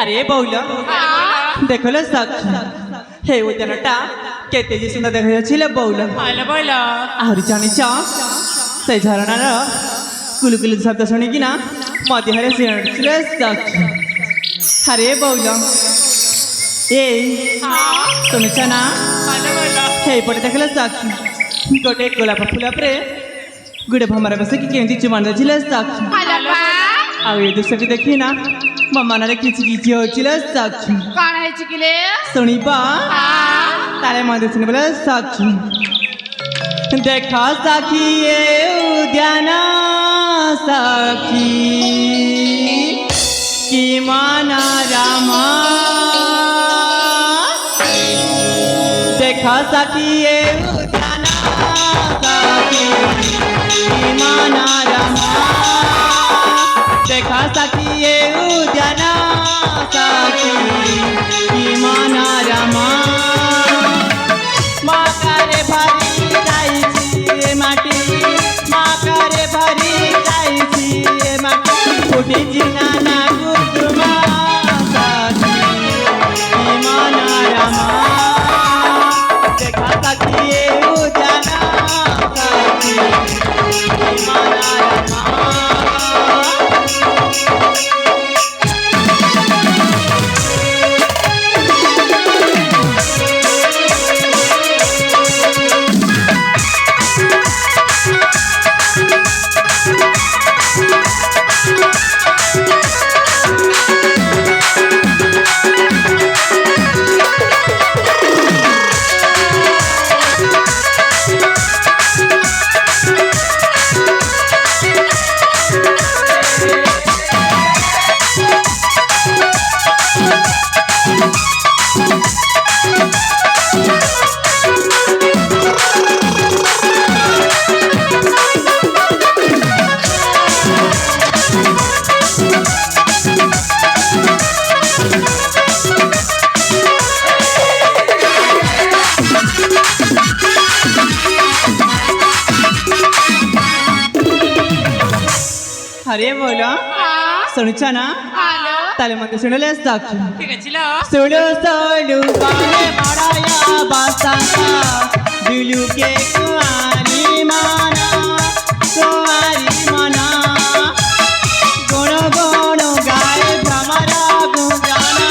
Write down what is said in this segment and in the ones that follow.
अरे बौला देखल हे उद्यानटा केते जी सुंदर देखा जाच्छिले बौला आहरी जानिछ से झरणार कुलुकुलु शब्द शुणिकिना मो देहरे सिंहले सखी अरे बौला ए शुणुछ ना हे पटे देखल सखी गोटे गोलाप फूल पर गुड़े भमर बसिकी केमती चुमान देछिले सखी आ ए दृश्य के देखी ना मो मनरे किछि किछि होछिले सखी कौन है चिकिले सुनिबा तारे मन सुन बोले सखी देखा सखी ये उद्यान सखी कि माना रामा देखा सखी ये उद्यान सखी कि माना रामा देखा सखी ये उद्यान सखी कि माना रामा माकारे भरी जाइछि माटी माकारे भरी जाइछि माटी फुटी जिना ना गुदुमा सखी कि माना रामा देखा सखी ये उद्यान सखी कि माना रामा अरे बोला सुनुछ ना ताले मते सुनले सखी ठीक है चिलो सुनु सुनु गाने मराया बासांका दिलु के कुआरी माना गोनो गोनो गाए भमरा गुंजाना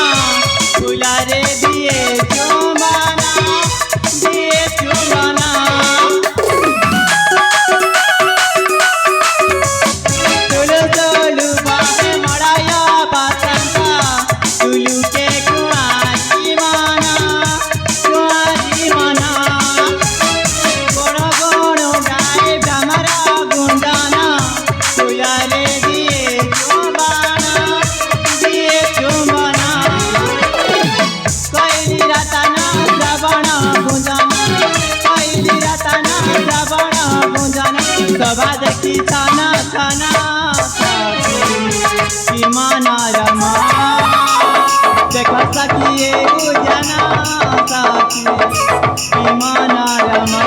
फुलारे दिए चुमाना सभा देखी थाना थाना कि माना रमा देखा सखी ये उद्याना सखी कि माना रमा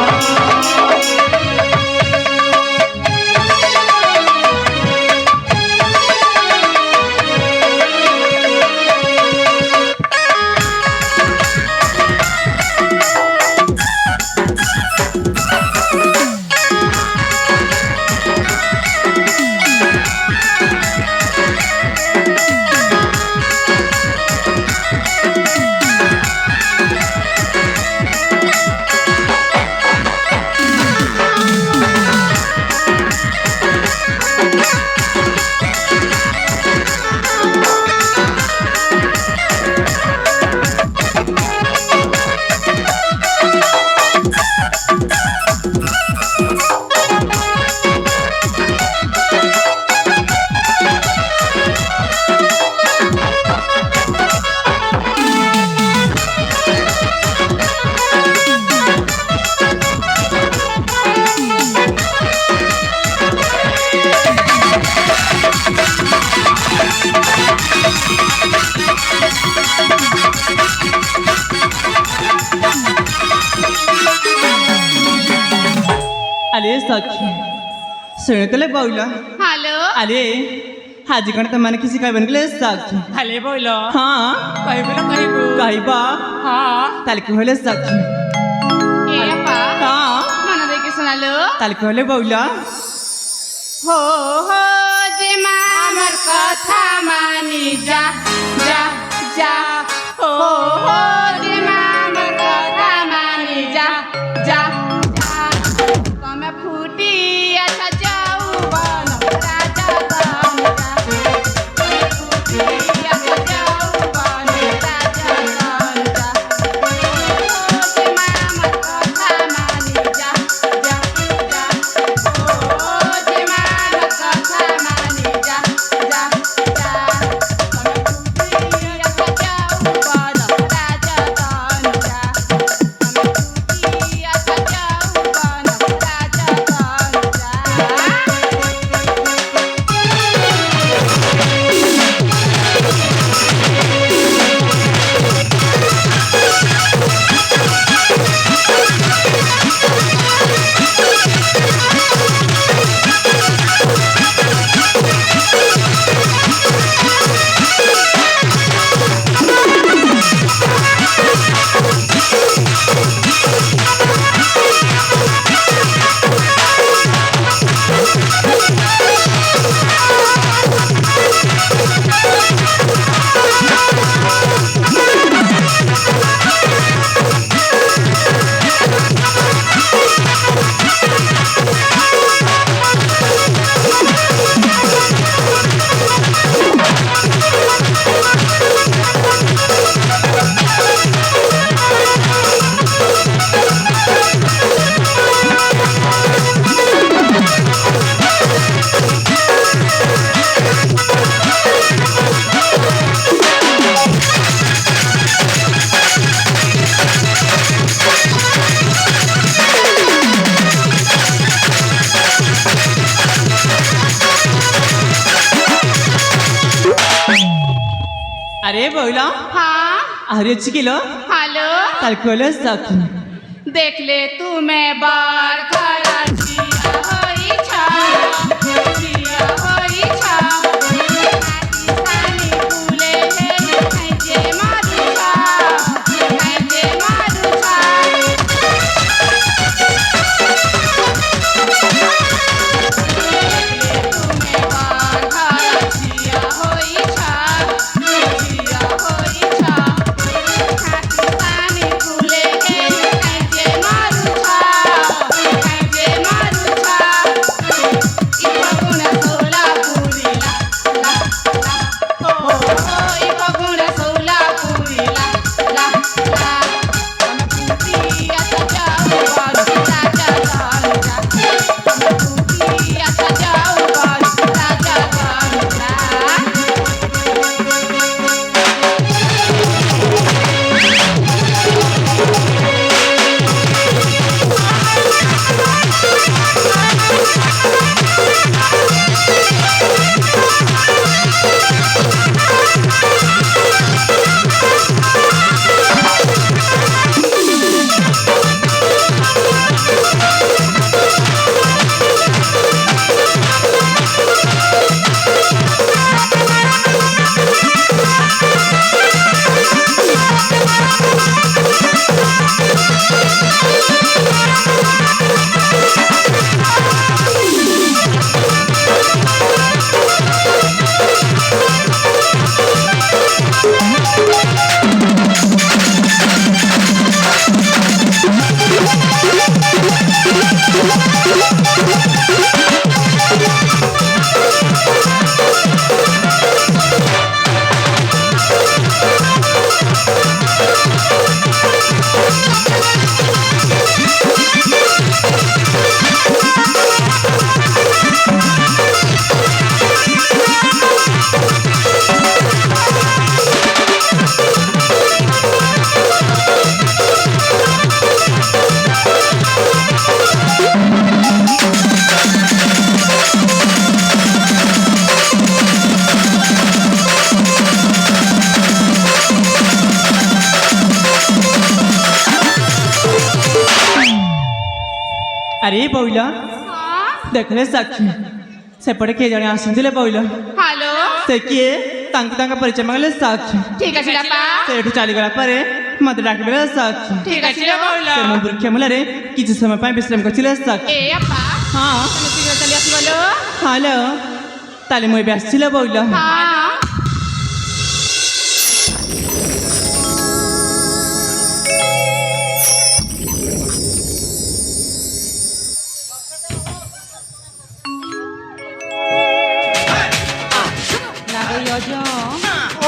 अरे सखी सुनतले बौला हॅलो अरे हाजी कण तर मला किसी काय बनले सखी हले बोलो हाँ कही बा ताल की होले सखी ಏನಪ್ಪ हाँ మనదಕ್ಕೆ सुनालो ताल की होले बौला हो हो जे मामर कथा मानी जा जा जा हो हो जे मामर कथा मानी जा जा जा कमे फूटी अच्छा जाऊ बन राजा बन जा फूटी अच्छा जाऊ बन राजा बन जा हो जे मामर कथा मानी जा जा जा हो जे मामर कथा मानी जा जा जा कमे फूटी अच्छा जाऊ बन राजा बन जा कमे फूटी अच्छा जाऊ बन राजा बन जा अरे बौला हाँ अरे चिकिलो हेलो ताल की होले सखी देख ले तू मैं बार खराचिया होई छा छिया होई छा नाची सानी फूले हे है जे मारू छा है जे मारू छा देख ले तू मैं बार खराचिया होई छा छिया होई छा नाची सानी फूले हे है जे मारू छा ଆରେ ବଉଲା ହଁ ଦେଖିଲେ ସାକ୍ଷୀ ସେପଟେ କିଏ ଜଣେ ଆସିଥିଲେ ବଉଲା ହ୍ୟାଲୋ ସେ କିଏ ତାଙ୍କ ପରିଚୟ ମାଗିଲେ ସାକ୍ଷୀ ଠିକ ଅଛି ବାପା ସେଠୁ ଚାଲିଗଲା ପରେ ମତେ ଡାକିଦେଲେ ସାକ୍ଷୀ ଠିକ ଅଛି ବଉଲା ସେ ମୋ ବୃକ୍ଷ ମୂଳରେ କିଛି ସମୟ ପାଇଁ ବିଶ୍ରାମ କରିଥିଲେ ସାକ୍ଷୀ ଏ ବାପା ହଁ ତମେ ଶୀଘ୍ର ଚାଲି ଆସିବଲୋ ହ୍ୟାଲୋ ତାହେଲେ ମୁଁ ଏବେ ଆସିছিল ବଉଲା ହଁ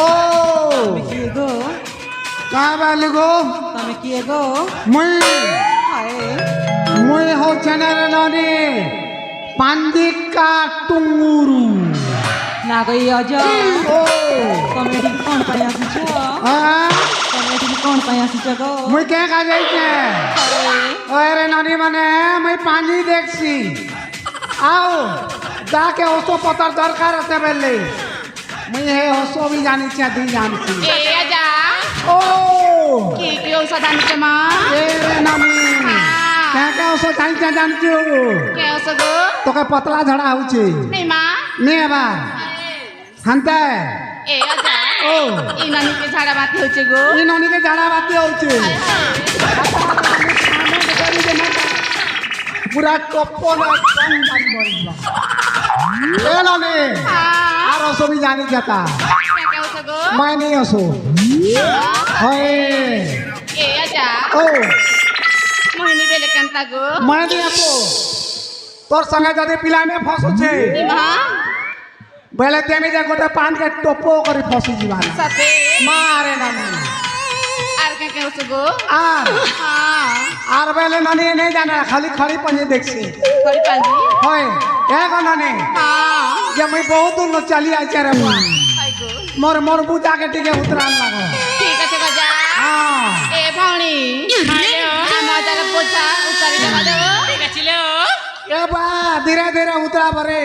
ओ का बाली गो ତମେ କିଏ ଗो मुई हो चैनल नानी पांडिका टुंगुरु ନାଗଇ ଅଜ ओ ତମେ ଏଠିକି କ'ଣ ପାଇଁ ଆସିଛ हाँ ତମେ ଏଠିକି କ'ଣ ପାଇଁ ଆସିଛ ଗो मुई क्या खा जाई छे अरे नानी माने मुई पानी देखसी आओ जाके ओसो पतर दरकार होते बेले मुई हे ओसो भी जानी छे दी जानसी ए आजा ओ की औषध आनिছে মা ए रे नानी क्या ओसो जानी छे जानछु কে ঔষধ গো तो के पतला झड़ा होचे নেই মা নে बा हंते এ আজা ओ এই নানিকে ঝাড়া বাতি হচ্ছে গো ई ननी के झाड़ा बाती होचे पूरा टप्पो ना कम बारी बड़ीबा ए ननी হ্যাঁ आर ओसो भी जानी जाता কে ঔষধ গো मैं नहीं ओसो होए এ আজা ओ মোহিনী বেলে কান্তা গো मैं नहीं ओसो तोर संगे जदि पिला में फसुछे ই মা बेले तेमी जे गोटे पान के टप्पो करी फसु जीवानी সাথে मारे ननी আর কে ঔষধ গো आर হ্যাঁ आर बेले ननी नहीं जाना खाली खड़ी पनी देखसी করি পাঞ্জি होए एक ननी হ্যাঁ जे मैं बहुत दूर न चली आई रे হাই গো मोर मोर बुझा के टिके उतरान लागो ঠিক আছে গজা हां এ ভাউনি আমাদের বোঝা উতারি দেবা দেব ঠিক আছে লো ए बा धीरे धीरे उतरा बरे